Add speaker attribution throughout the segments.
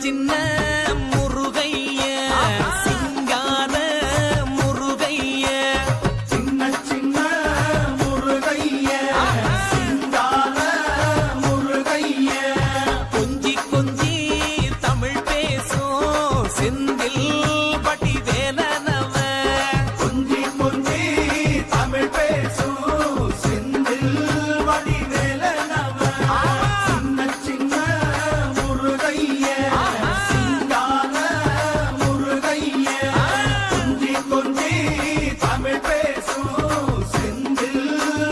Speaker 1: சின்ன முருகைய சிங்கார முருகைய
Speaker 2: சின்ன சின்ன முருகைய சிங்கார முருகைய
Speaker 1: கொஞ்சி கொஞ்சி தமிழ் பேசும் செந்தில் பட்டி வேலனவ
Speaker 2: கொஞ்சி கொஞ்சி தமிழ் பேசும் செந்தில் வடிவேலனவ சின்ன சின்ன முருகைய சிங்கார முருகைய கொஞ்சி கொஞ்சி தமிழ் பேசும் செந்தில்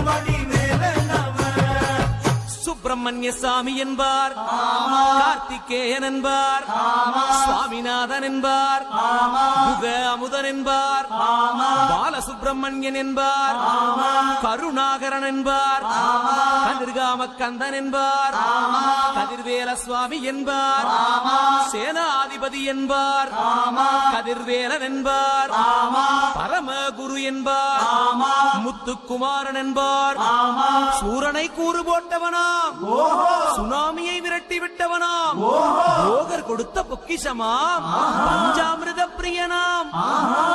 Speaker 2: வடிவேலனவ
Speaker 1: சுப்பிரமணிய சாமி என்பார் கார்த்திகேயன் என்பார் சுவாமிநாதன் என்பார் முக அமுதன் என்பார் பாலசுப்பிரமணியன் என்பார் கருணாகரன் என்பார் கதிர்காம கந்தன் என்பார் கதிர்வேல சுவாமி என்பார் சேனாதிபதி என்பார் கதிர்வேலன் என்பார் பரமகுரு என்பார் முத்துக்குமாரன் என்பார் சூரனை கூறு போட்டவனாம் சுனாமியை விரட்டி விட்டவனாம் போகர் கொடுத்த பொக்கிஷமாம் பஞ்சாமிர்த பிரியனாம்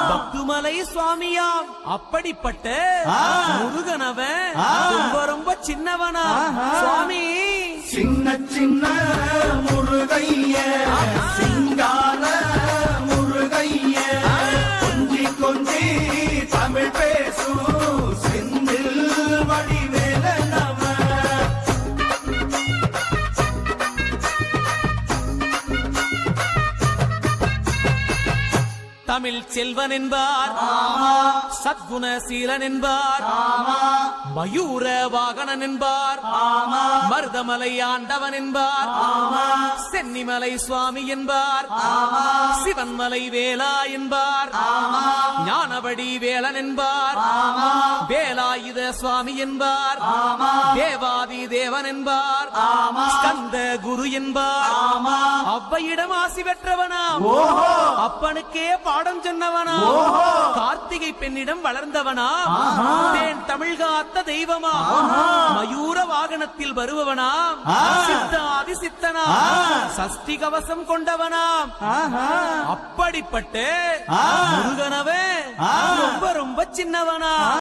Speaker 1: பக்துமலை சுவாமியாம் அப்படிப்பட்ட முருகனவன் ரொம்ப ரொம்ப சின்னவனா சுவாமி
Speaker 2: சின்ன சின்ன முருகைய சிங்கார முருகைய கொஞ்சி கொஞ்சி தமிழ் பேசும் செந்தில் வடிவேலனவ
Speaker 1: தமிழ் செல்வன் என்பார் சத்குணசீலன் என்பார் மயூர வாகனன் என்பார் மருதமலை ஆண்டவன் என்பார் சென்னிமலை சுவாமி என்பார் சிவன்மலை வேலா என்பார் ஞானபடி வேலன் என்பார் வேலாயுத சுவாமி என்பார் தேவாதி தேவன் என்பார் ஸ்கந்த குரு என்பார் அவ்வையிடம் ஆசி பெற்றவனாம் அப்பனுக்கே பாடம் சொன்னவனா கார்த்திகை பெண்ணிடம் வளர்ந்தவனா தேன் தமிழ் காத்த தெய்வமா மயூர வாகனத்தில் வருபவனாம் சித்தாதி சித்தனா சஷ்டி கவசம் கொண்டவனாம் அப்படிப்பட்ட முருகனவே ரொம்ப ரொம்ப சின்னவனா